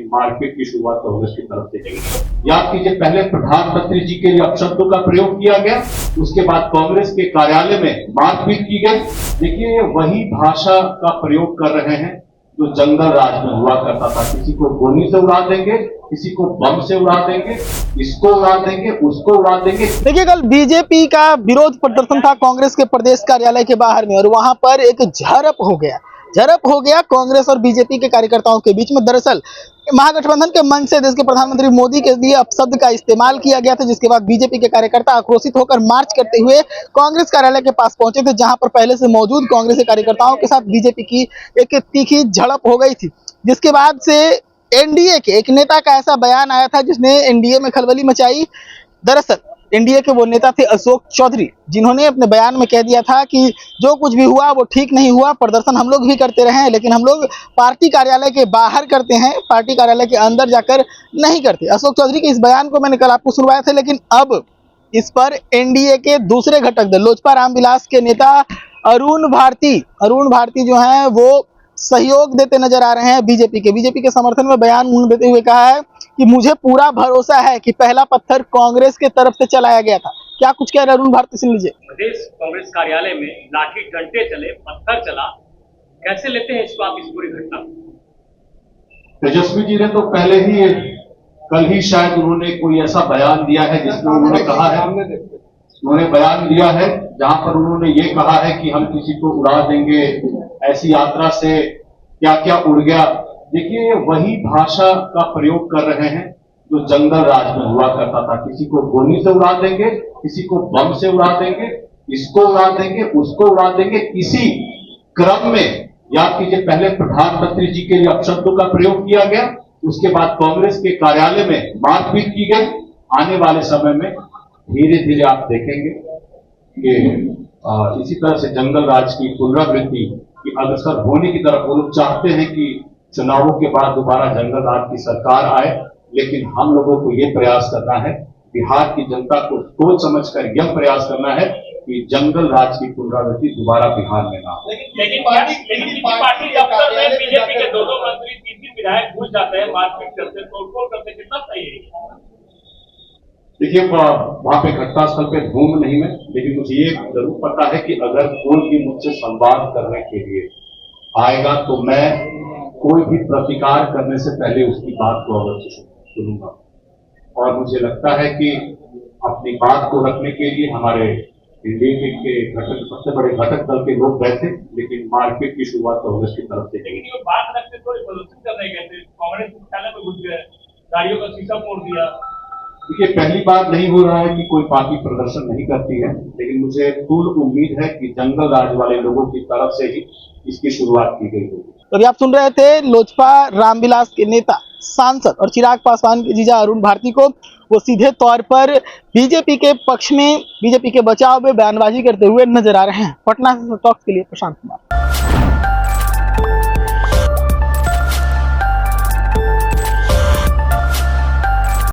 मारपीट की शुरुआत कांग्रेस की तरफ से की। याद कीजिए, पहले प्रधानमंत्री जी के लिए अपशब्दों का प्रयोग किया गया, उसके बाद कांग्रेस के कार्यालय में मारपीट की गई। देखिए, ये वही भाषा का प्रयोग कर रहे हैं जो जंगल राज में हुआ करता था। किसी को गोली से उड़ा देंगे, किसी को बम से उड़ा देंगे, इसको उड़ा देंगे, उसको उड़ा देंगे। देखिए, कल बीजेपी का विरोध प्रदर्शन था कांग्रेस के प्रदेश कार्यालय के बाहर में, और वहां पर एक झड़प हो गया कांग्रेस और बीजेपी के कार्यकर्ताओं के बीच में। दरअसल महागठबंधन के मंच से देश के प्रधानमंत्री मोदी के लिए अपशब्द का इस्तेमाल किया गया था, जिसके बाद बीजेपी के कार्यकर्ता आक्रोशित होकर मार्च करते हुए कांग्रेस कार्यालय के पास पहुंचे थे, जहां पर पहले से मौजूद कांग्रेस के कार्यकर्ताओं के साथ बीजेपी की एक तीखी झड़प हो गई थी। जिसके बाद से एनडीए के एक नेता का ऐसा बयान आया था जिसने एनडीए में खलबली मचाई। दरअसल एनडीए के वो नेता थे अशोक चौधरी, जिन्होंने अपने बयान में कह दिया था कि जो कुछ भी हुआ वो ठीक नहीं हुआ, प्रदर्शन हम लोग भी करते रहे हैं, लेकिन हम लोग पार्टी कार्यालय के बाहर करते हैं, पार्टी कार्यालय के अंदर जाकर नहीं करते। अशोक चौधरी के इस बयान को मैंने कल आपको सुनवाया था, लेकिन अब इस पर एनडीए के दूसरे घटक दल लोजपा रामविलास के नेता अरुण भारती जो है वो सहयोग देते नजर आ रहे हैं बीजेपी के समर्थन में। बयान उन्होंने देते हुए कहा है कि मुझे पूरा भरोसा है कि पहला पत्थर कांग्रेस के तरफ से चलाया गया था। क्या कुछ कह रहे अरुण भारती, सुन लीजिए। प्रदेश कांग्रेस कार्यालय में लाठी डंडे चले, पत्थर चला, कैसे लेते हैं इसको आप, इस पूरी घटना? तेजस्वी जी ने तो पहले ही, कल ही शायद उन्होंने कोई ऐसा बयान दिया है जिसमें उन्होंने कहा है, उन्होंने बयान दिया है जहां पर उन्होंने ये कहा है कि हम किसी को उड़ा देंगे, ऐसी यात्रा से क्या क्या उड़ गया। देखिए, ये वही भाषा का प्रयोग कर रहे हैं जो जंगल राज में हुआ करता था। किसी को गोली से उड़ा देंगे, किसी को बम से उड़ा देंगे, इसको उड़ा देंगे, उसको उड़ा देंगे। इसी क्रम में याद कीजिए, पहले प्रधानमंत्री जी के लिए अपशब्दों का प्रयोग किया गया, उसके बाद कांग्रेस के कार्यालय में मारपीट की गई। आने वाले समय में धीरे धीरे आप देखेंगे कि इसी तरह से जंगल राज की पुनरावृत्ति की अग्रसर होने की तरफ वो लोग चाहते हैं कि चुनावों के बाद दोबारा जंगल राज की सरकार आए, लेकिन हम लोगों को ये प्रयास करना है, बिहार की जनता को सोच समझकर यह प्रयास करना है कि जंगल राज की पुनरावृत्ति दोबारा बिहार में ना हो। लेकिन पार्टी दफ्तर में बीजेपी के दोनों मंत्री, 3 विधायक घुस जाते हैं, मारपीट करते, तोड़फोड़ करते, कितना सही है? देखिए, वहां पे घटनास्थल पे धूम नहीं है, लेकिन मुझे ये जरूर पता है कि अगर कोई भी मुझसे संवाद करने के लिए आएगा तो मैं कोई भी प्रतिकार करने से पहले उसकी बात को अवश्य सुनूंगा। और मुझे लगता है कि अपनी बात को रखने के लिए हमारे एनडीए के घटक, सबसे बड़े घटक दल के लोग गए थे, लेकिन मारपीट की शुरुआत कांग्रेस की तरफ से की। बात रखते थोड़ी प्रदर्शन करने गए थे, कांग्रेस मुख्यालय में घुस गए, गाड़ियों का शीशा फोड़ दिया। देखिए, पहली बार नहीं हो रहा है कि कोई पार्टी प्रदर्शन नहीं करती है, लेकिन मुझे पूर्ण उम्मीद है कि जंगल राज वाले लोगों की तरफ से ही इसकी शुरुआत की गई होगी। तो अभी आप सुन रहे थे लोजपा रामविलास के नेता, सांसद और चिराग पासवान के जीजा अरुण भारती को। वो सीधे तौर पर बीजेपी के पक्ष में, बीजेपी के बचाव में बयानबाजी करते हुए नजर आ रहे हैं। पटना से टॉक्स के लिए प्रशांत कुमार।